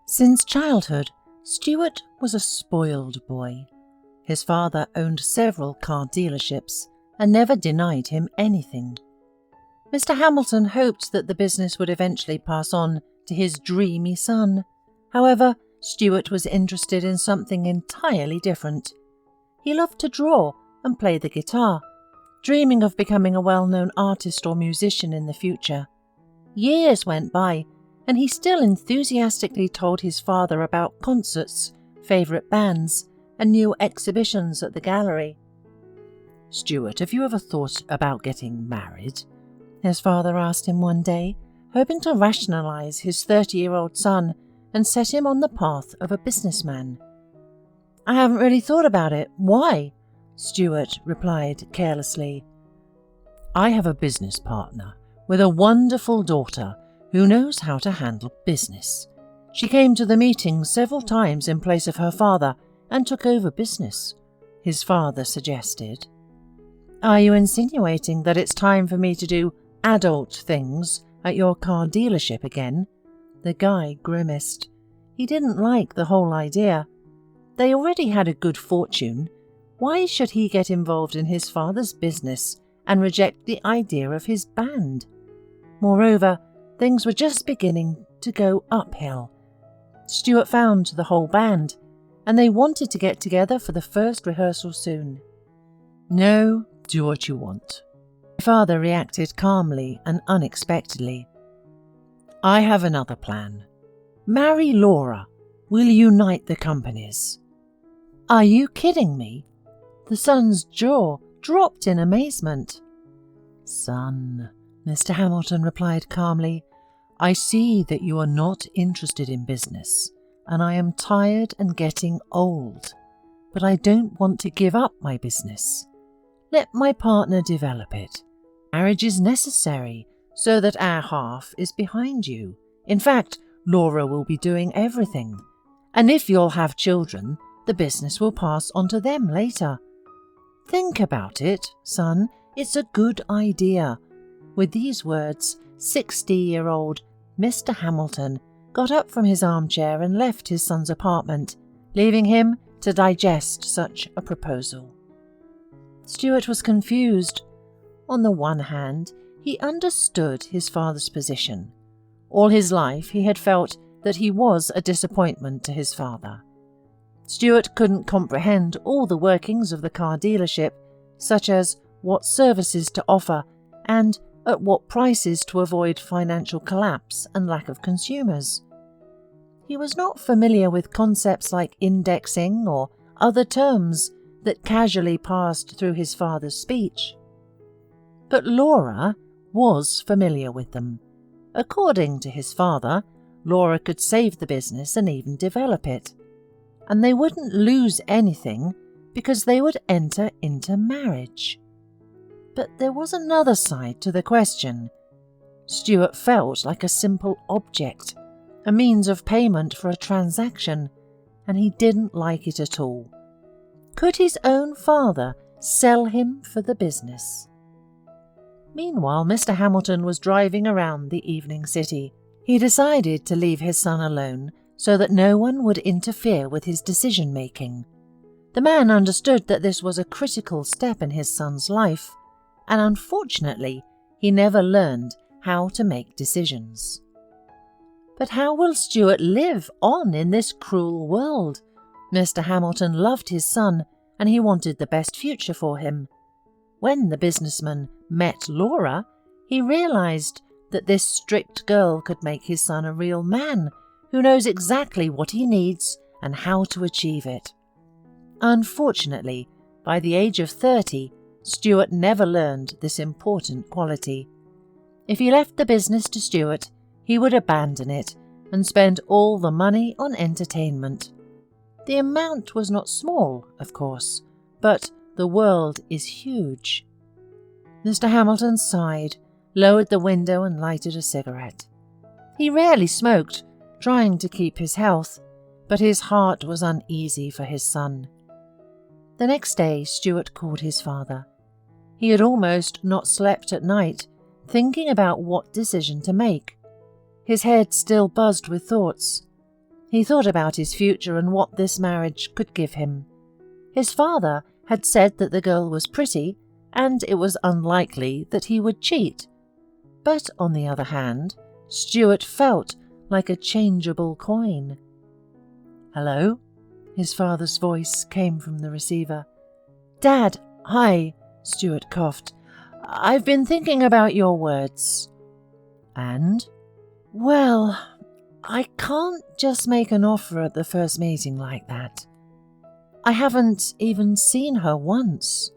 Since childhood, Stuart was a spoiled boy. His father owned several car dealerships and never denied him anything. Mr. Hamilton hoped that the business would eventually pass on to his dreamy son. However, Stuart was interested in something entirely different. He loved to draw and play the guitar, dreaming of becoming a well-known artist or musician in the future. Years went by, and he still enthusiastically told his father about concerts, favourite bands, and new exhibitions at the gallery. "Stuart, have you ever thought about getting married?" his father asked him one day, hoping to rationalise his 30-year-old son and set him on the path of a businessman. "I haven't really thought about it. Why?" Stuart replied carelessly. "I have a business partner with a wonderful daughter who knows how to handle business. She came to the meetings several times in place of her father and took over business," his father suggested. "Are you insinuating that it's time for me to do adult things at your car dealership again?" The guy grimaced. He didn't like the whole idea. They already had a good fortune. Why should he get involved in his father's business and reject the idea of his band? Moreover, things were just beginning to go uphill. Stuart found the whole band, and they wanted to get together for the first rehearsal soon. "No, do what you want." My father reacted calmly and unexpectedly. "I have another plan. Marry Laura. We'll unite the companies." "Are you kidding me?" The son's jaw dropped in amazement. "Son," Mr. Hamilton replied calmly, "I see that you are not interested in business, and I am tired and getting old, but I don't want to give up my business. Let my partner develop it. Marriage is necessary so that our half is behind you. In fact, Laura will be doing everything, and if you'll have children, the business will pass on to them later. Think about it, son. It's a good idea." With these words, 60-year-old Mr. Hamilton got up from his armchair and left his son's apartment, leaving him to digest such a proposal. Stuart was confused. On the one hand, he understood his father's position. All his life he had felt that he was a disappointment to his father. Stuart couldn't comprehend all the workings of the car dealership, such as what services to offer and at what prices to avoid financial collapse and lack of consumers. He was not familiar with concepts like indexing or other terms that casually passed through his father's speech. But Laura was familiar with them. According to his father, Laura could save the business and even develop it. And they wouldn't lose anything because they would enter into marriage. But there was another side to the question. Stuart felt like a simple object, a means of payment for a transaction, and he didn't like it at all. Could his own father sell him for the business? Meanwhile, Mr. Hamilton was driving around the evening city. He decided to leave his son alone so that no one would interfere with his decision-making. The man understood that this was a critical step in his son's life, and unfortunately, he never learned how to make decisions. But how will Stuart live on in this cruel world? Mr. Hamilton loved his son, and he wanted the best future for him. When the businessman met Laura, he realized that this strict girl could make his son a real man who knows exactly what he needs and how to achieve it. Unfortunately, by the age of 30, Stuart never learned this important quality. If he left the business to Stuart, he would abandon it and spend all the money on entertainment. The amount was not small, of course, but the world is huge. Mr. Hamilton sighed, lowered the window and lighted a cigarette. He rarely smoked, trying to keep his health, but his heart was uneasy for his son. The next day, Stuart called his father. He had almost not slept at night, thinking about what decision to make. His head still buzzed with thoughts. He thought about his future and what this marriage could give him. His father had said that the girl was pretty, and it was unlikely that he would cheat. But on the other hand, Stuart felt like a changeable coin. "Hello?" His father's voice came from the receiver. "Dad, hi," Stuart coughed. "I've been thinking about your words." "And?" "Well, I can't just make an offer at the first meeting like that. I haven't even seen her once,"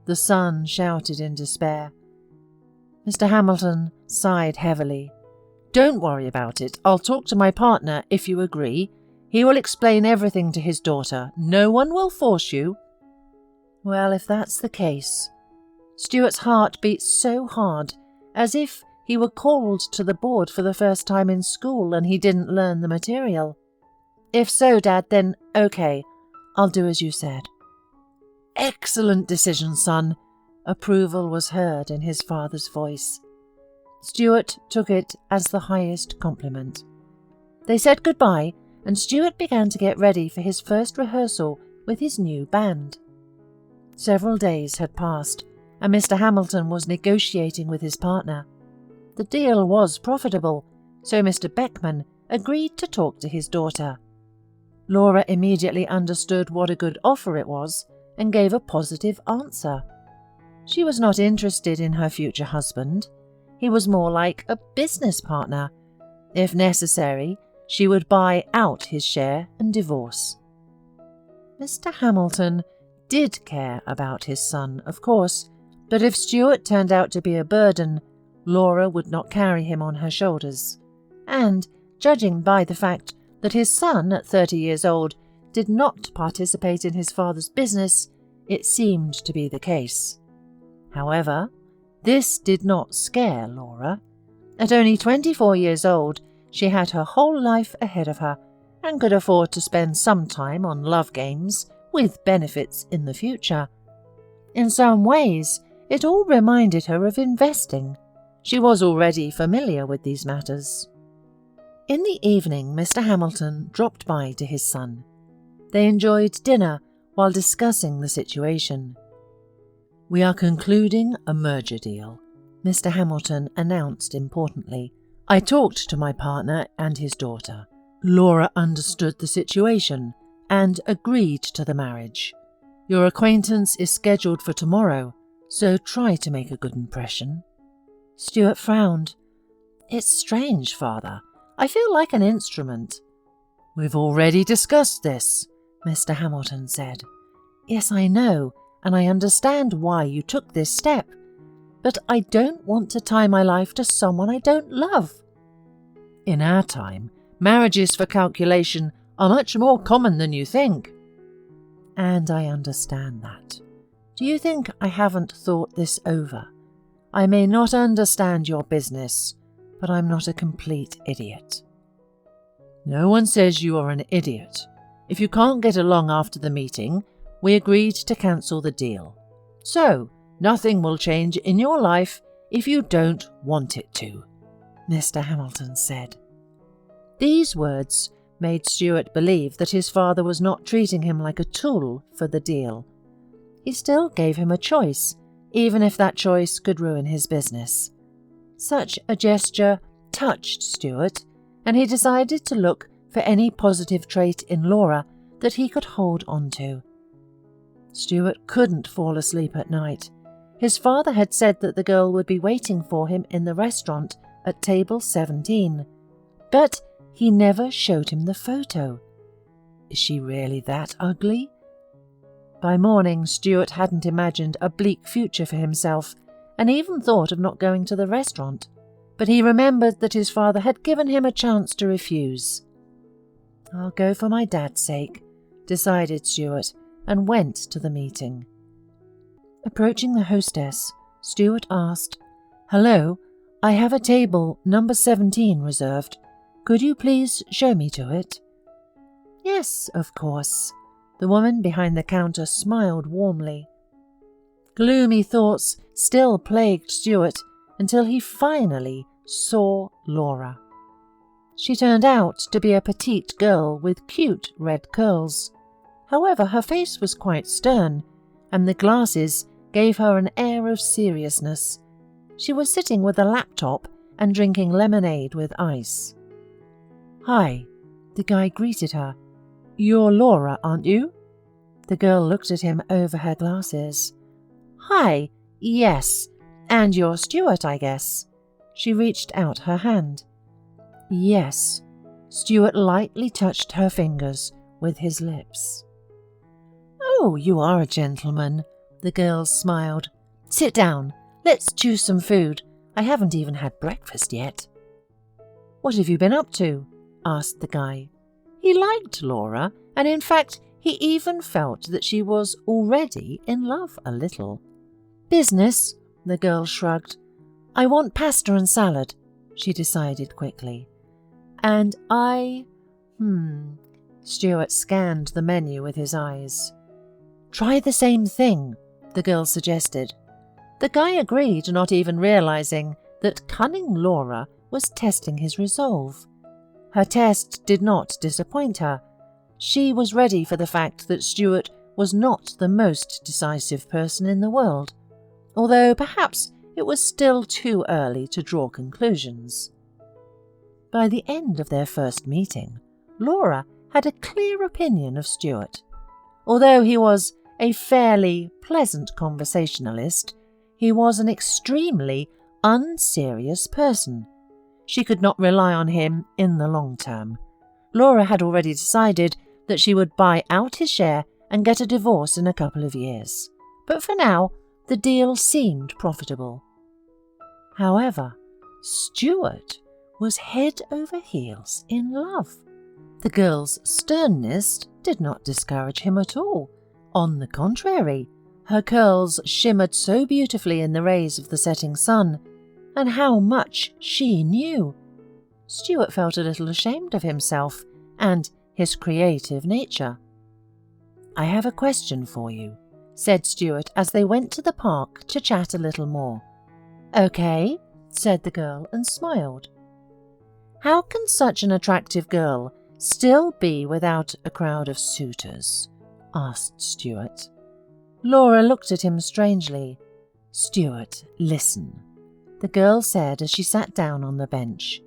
the son shouted in despair. Mr. Hamilton sighed heavily. "Don't worry about it. I'll talk to my partner if you agree. He will explain everything to his daughter. No one will force you." Well, if that's the case. Stuart's heart beat so hard, as if he were called to the board for the first time in school and he didn't learn the material. "If so, Dad, then okay. I'll do as you said." "Excellent decision, son." Approval was heard in his father's voice. Stuart took it as the highest compliment. They said goodbye, and Stuart began to get ready for his first rehearsal with his new band. Several days had passed, and Mr. Hamilton was negotiating with his partner. The deal was profitable, so Mr. Beckman agreed to talk to his daughter. Laura immediately understood what a good offer it was and gave a positive answer. She was not interested in her future husband. He was more like a business partner. If necessary, she would buy out his share and divorce. Mr. Hamilton did care about his son, of course, but if Stuart turned out to be a burden, Laura would not carry him on her shoulders. And, judging by the fact that his son, at 30 years old, did not participate in his father's business, it seemed to be the case. However, this did not scare Laura. At only 24 years old, she had her whole life ahead of her and could afford to spend some time on love games with benefits in the future. In some ways, it all reminded her of investing. She was already familiar with these matters. In the evening, Mr. Hamilton dropped by to his son. They enjoyed dinner while discussing the situation. "We are concluding a merger deal," Mr. Hamilton announced importantly. "I talked to my partner and his daughter. Laura understood the situation and agreed to the marriage. Your acquaintance is scheduled for tomorrow, so try to make a good impression." Stuart frowned. "It's strange, Father. I feel like an instrument." "We've already discussed this," Mr. Hamilton said. "Yes, I know, and I understand why you took this step. But I don't want to tie my life to someone I don't love." "In our time, marriages for calculation are much more common than you think." "And I understand that. Do you think I haven't thought this over? I may not understand your business, but I'm not a complete idiot." "No one says you are an idiot. If you can't get along after the meeting, we agreed to cancel the deal. So, nothing will change in your life if you don't want it to," Mr. Hamilton said. These words made Stuart believe that his father was not treating him like a tool for the deal. He still gave him a choice, even if that choice could ruin his business. Such a gesture touched Stuart, and he decided to look for any positive trait in Laura that he could hold on to. Stuart couldn't fall asleep at night. His father had said that the girl would be waiting for him in the restaurant at table 17, but he never showed him the photo. Is she really that ugly? By morning, Stuart hadn't imagined a bleak future for himself, and even thought of not going to the restaurant, but he remembered that his father had given him a chance to refuse. "I'll go for my dad's sake," decided Stuart, and went to the meeting. Approaching the hostess, Stuart asked, "Hello, I have a table number 17 reserved. Could you please show me to it?" "Yes, of course." The woman behind the counter smiled warmly. Gloomy thoughts still plagued Stuart until he finally saw Laura. She turned out to be a petite girl with cute red curls. However, her face was quite stern, and the glasses gave her an air of seriousness. She was sitting with a laptop and drinking lemonade with ice. "Hi," the guy greeted her. "You're Laura, aren't you?" The girl looked at him over her glasses. "Hi, yes, and you're Stuart, I guess." She reached out her hand. "Yes." Stuart lightly touched her fingers with his lips. "Oh, you are a gentleman," the girl smiled. "Sit down. Let's choose some food. I haven't even had breakfast yet." "What have you been up to?" asked the guy. He liked Laura, and in fact, he even felt that she was already in love a little. "Business," the girl shrugged. "I want pasta and salad," she decided quickly. "And Stuart scanned the menu with his eyes. "Try the same thing," the girl suggested. The guy agreed, not even realizing that cunning Laura was testing his resolve. Her test did not disappoint her. She was ready for the fact that Stuart was not the most decisive person in the world, although perhaps it was still too early to draw conclusions. By the end of their first meeting, Laura had a clear opinion of Stuart. Although he was a fairly pleasant conversationalist, he was an extremely unserious person. She could not rely on him in the long term. Laura had already decided that she would buy out his share and get a divorce in a couple of years. But for now, the deal seemed profitable. However, Stuart was head over heels in love. The girl's sternness did not discourage him at all. On the contrary, her curls shimmered so beautifully in the rays of the setting sun, and how much she knew. Stuart felt a little ashamed of himself and his creative nature. "I have a question for you," said Stuart as they went to the park to chat a little more. "Okay," said the girl and smiled. "How can such an attractive girl still be without a crowd of suitors?" asked Stuart. Laura looked at him strangely. "Stuart, listen," the girl said as she sat down on the bench.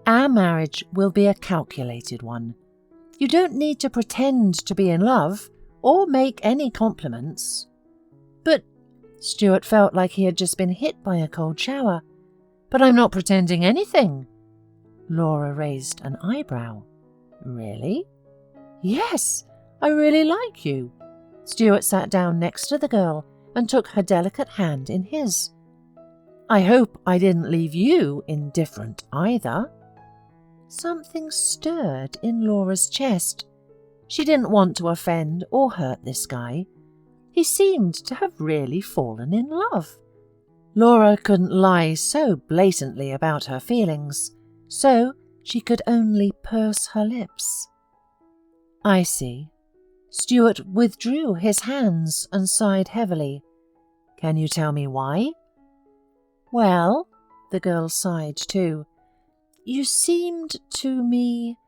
"Our marriage will be a calculated one. You don't need to pretend to be in love or make any compliments." "But," Stuart felt like he had just been hit by a cold shower. "But I'm not pretending anything." Laura raised an eyebrow. "Really?" "Yes, I really like you." Stuart sat down next to the girl and took her delicate hand in his. "I hope I didn't leave you indifferent either." Something stirred in Laura's chest. She didn't want to offend or hurt this guy. He seemed to have really fallen in love. Laura couldn't lie so blatantly about her feelings, so she could only purse her lips. "I see." Stuart withdrew his hands and sighed heavily. "Can you tell me why?" "Well," the girl sighed too, "you seemed to me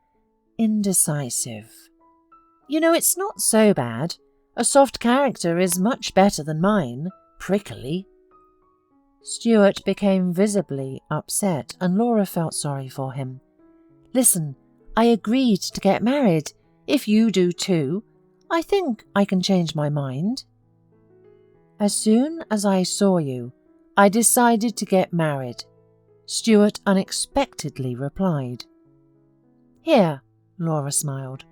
indecisive. You know, it's not so bad. A soft character is much better than mine, prickly." Stuart became visibly upset, and Laura felt sorry for him. "Listen, I agreed to get married. If you do too, I think I can change my mind." "As soon as I saw you, I decided to get married," Stuart unexpectedly replied. "Here," Laura smiled.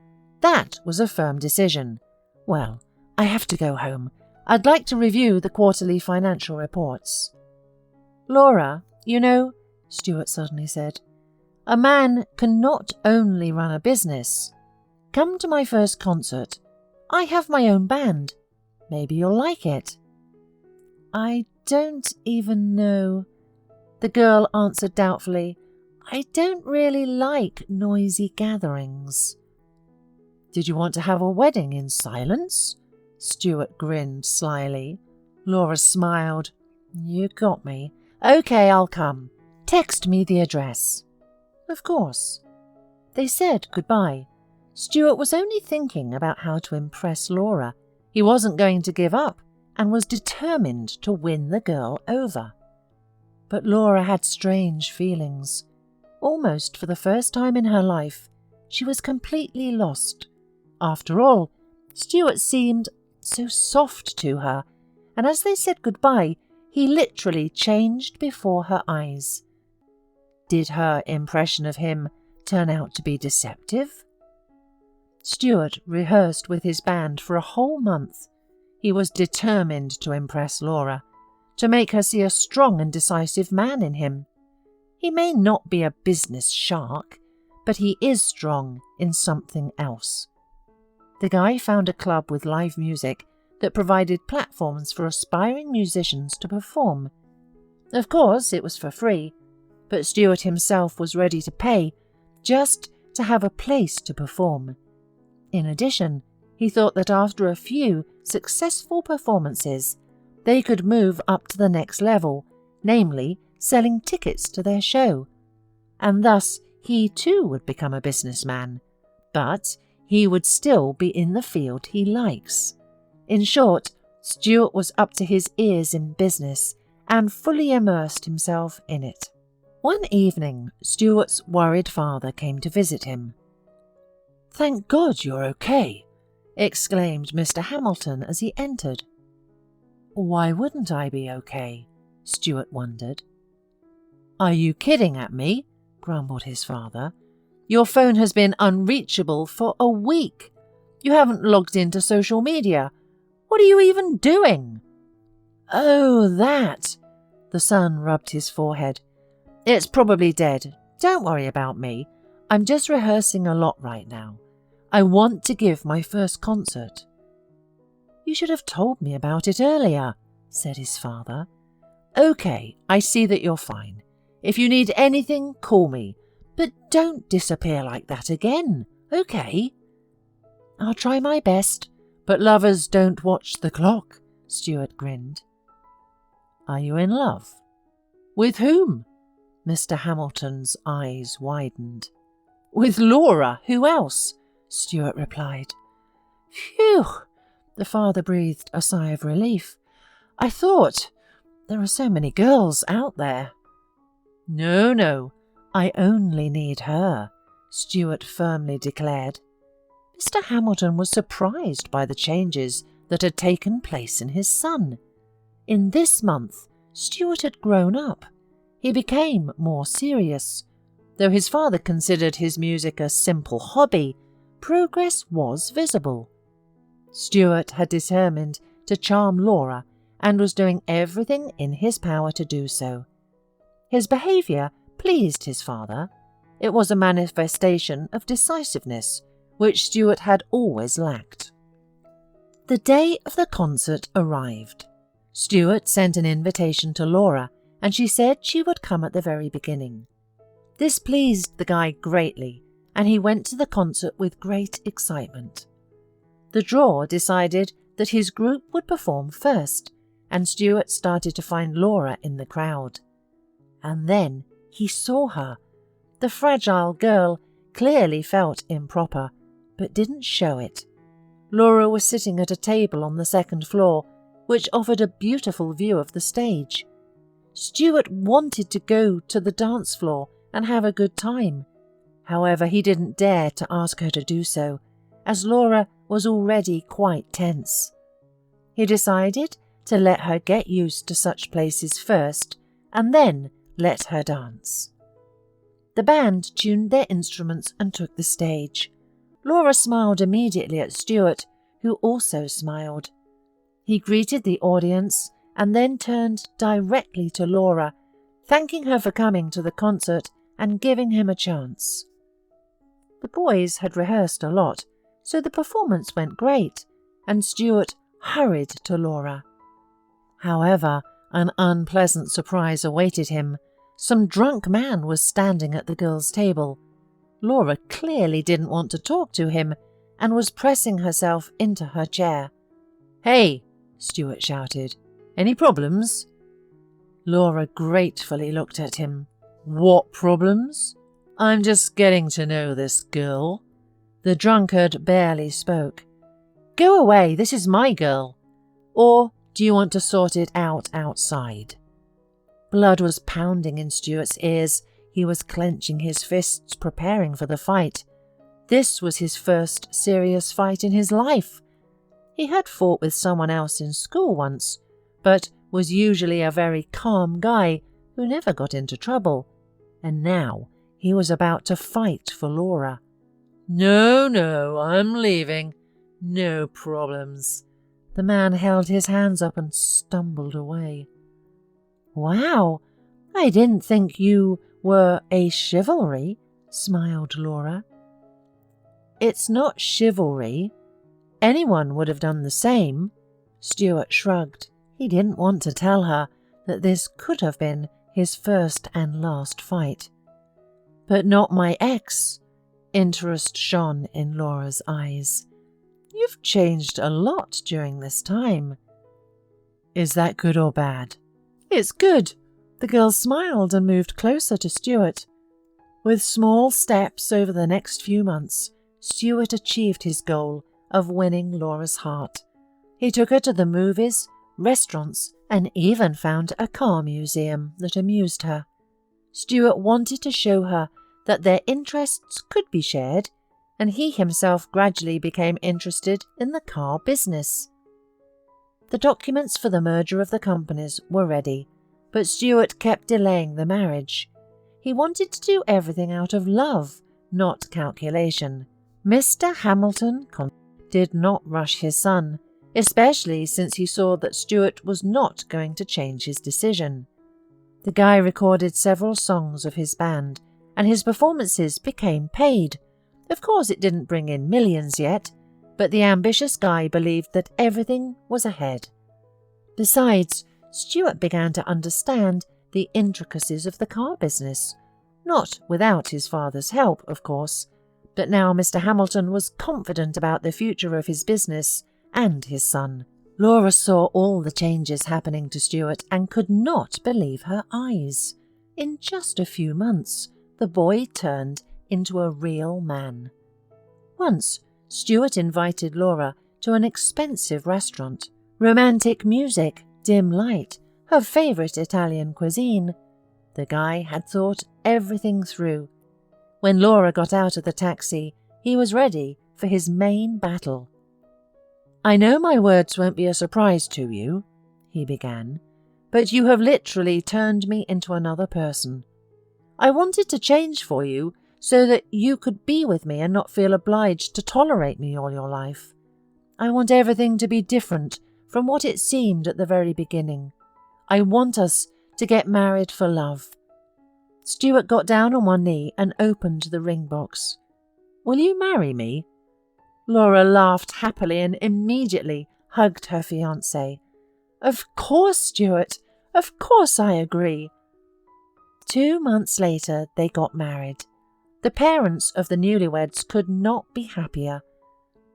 "That was a firm decision. Well, I have to go home. I'd like to review the quarterly financial reports." "Laura, you know," Stuart suddenly said, "a man can not only run a business. Come to my first concert. I have my own band. Maybe you'll like it." "I don't even know," the girl answered doubtfully. "I don't really like noisy gatherings." "Did you want to have a wedding in silence?" Stuart grinned slyly. Laura smiled. "You got me. Okay, I'll come. Text me the address." "Of course." They said goodbye. Stuart was only thinking about how to impress Laura. He wasn't going to give up and was determined to win the girl over. But Laura had strange feelings. Almost for the first time in her life, she was completely lost. After all, Stuart seemed so soft to her, and as they said goodbye, he literally changed before her eyes. Did her impression of him turn out to be deceptive? Stuart rehearsed with his band for a whole month. He was determined to impress Laura, to make her see a strong and decisive man in him. He may not be a business shark, but he is strong in something else. The guy found a club with live music that provided platforms for aspiring musicians to perform. Of course, it was for free, but Stuart himself was ready to pay just to have a place to perform. In addition, he thought that after a few successful performances, they could move up to the next level, namely selling tickets to their show. And thus he too would become a businessman, but he would still be in the field he likes. In short, Stuart was up to his ears in business and fully immersed himself in it. One evening, Stuart's worried father came to visit him. "Thank God you're okay," exclaimed Mr. Hamilton as he entered. "Why wouldn't I be okay?" Stuart wondered. "Are you kidding at me?" grumbled his father. "Your phone has been unreachable for a week. You haven't logged into social media. What are you even doing?" "Oh, that!" The son rubbed his forehead. "It's probably dead. Don't worry about me. I'm just rehearsing a lot right now. I want to give my first concert." "You should have told me about it earlier," said his father. "Okay, I see that you're fine. If you need anything, call me. But don't disappear like that again, okay?" "I'll try my best, but lovers don't watch the clock," Stuart grinned. "Are you in love?" "With whom?" Mr. Hamilton's eyes widened. "With Laura, who else?" Stuart replied. "Phew!" The father breathed a sigh of relief. "I thought there are so many girls out there." No, I only need her," Stuart firmly declared. Mr. Hamilton was surprised by the changes that had taken place in his son. In this month, Stuart had grown up. He became more serious. Though his father considered his music a simple hobby, progress was visible. Stuart had determined to charm Laura and was doing everything in his power to do so. His behaviour pleased his father. It was a manifestation of decisiveness, which Stuart had always lacked. The day of the concert arrived. Stuart sent an invitation to Laura, and she said she would come at the very beginning. This pleased the guy greatly, and he went to the concert with great excitement. The draw decided that his group would perform first, and Stuart started to find Laura in the crowd. And then he saw her. The fragile girl clearly felt improper, but didn't show it. Laura was sitting at a table on the second floor, which offered a beautiful view of the stage. Stuart wanted to go to the dance floor and have a good time. However, he didn't dare to ask her to do so, as Laura was already quite tense. He decided to let her get used to such places first, and then let her dance. The band tuned their instruments and took the stage. Laura smiled immediately at Stuart, who also smiled. He greeted the audience and then turned directly to Laura, thanking her for coming to the concert and giving him a chance. The boys had rehearsed a lot, so the performance went great, and Stuart hurried to Laura. However, an unpleasant surprise awaited him. Some drunk man was standing at the girls' table. Laura clearly didn't want to talk to him and was pressing herself into her chair. "Hey!" Stuart shouted. "Any problems?" Laura gratefully looked at him. "What problems?" I'm just getting to know this girl." The drunkard barely spoke. "Go away, this is my girl. Or do you want to sort it out outside?" Blood was pounding in Stuart's ears. He was clenching his fists, preparing for the fight. This was his first serious fight in his life. He had fought with someone else in school once, but was usually a very calm guy who never got into trouble. And now he was about to fight for Laura. No, I'm leaving. No problems." The man held his hands up and stumbled away. "Wow, I didn't think you were a chivalry," smiled Laura. "It's not chivalry. Anyone would have done the same." Stuart shrugged. He didn't want to tell her that this could have been his first and last fight. "But not my ex." Interest shone in Laura's eyes. "You've changed a lot during this time." "Is that good or bad?" "It's good." The girl smiled and moved closer to Stuart. With small steps over the next few months, Stuart achieved his goal of winning Laura's heart. He took her to the movies, restaurants, and even found a car museum that amused her. Stuart wanted to show her that their interests could be shared, and he himself gradually became interested in the car business. The documents for the merger of the companies were ready, but Stuart kept delaying the marriage. He wanted to do everything out of love, not calculation. Mr. Hamilton did not rush his son, especially since he saw that Stuart was not going to change his decision. The guy recorded several songs of his band, and his performances became paid. Of course, it didn't bring in millions yet, but the ambitious guy believed that everything was ahead. Besides, Stuart began to understand the intricacies of the car business, not without his father's help, of course, but now Mr. Hamilton was confident about the future of his business and his son. Laura saw all the changes happening to Stuart and could not believe her eyes. In just a few months, the boy turned into a real man. Once, Stuart invited Laura to an expensive restaurant. Romantic music, dim light, her favourite Italian cuisine. The guy had thought everything through. When Laura got out of the taxi, he was ready for his main battle. "I know my words won't be a surprise to you," he began, "but you have literally turned me into another person. I wanted to change for you so that you could be with me and not feel obliged to tolerate me all your life. I want everything to be different from what it seemed at the very beginning. I want us to get married for love." Stuart got down on one knee and opened the ring box. "Will you marry me?" Laura laughed happily and immediately hugged her fiancé. "Of course, Stuart. Of course I agree." 2 months later, they got married. The parents of the newlyweds could not be happier.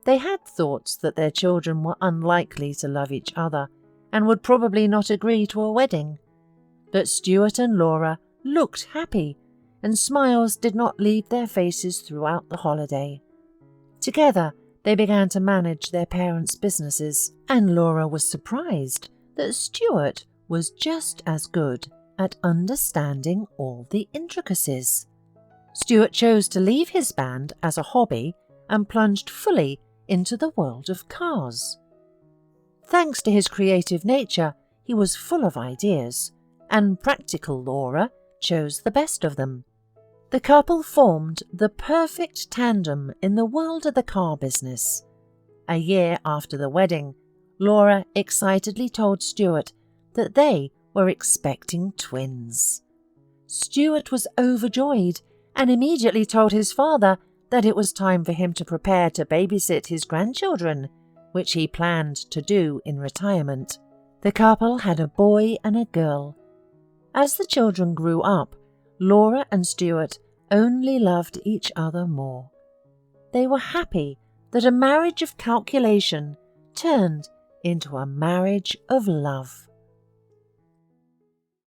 They had thoughts that their children were unlikely to love each other and would probably not agree to a wedding. But Stuart and Laura looked happy, and smiles did not leave their faces throughout the holiday. Together, they began to manage their parents' businesses, and Laura was surprised that Stuart was just as good at understanding all the intricacies. Stuart chose to leave his band as a hobby and plunged fully into the world of cars. Thanks to his creative nature, he was full of ideas, and practical Laura chose the best of them. The couple formed the perfect tandem in the world of the car business. A year after the wedding, Laura excitedly told Stuart that they were expecting twins. Stuart was overjoyed and immediately told his father that it was time for him to prepare to babysit his grandchildren, which he planned to do in retirement. The couple had a boy and a girl. As the children grew up, Laura and Stuart only loved each other more. They were happy that a marriage of calculation turned into a marriage of love.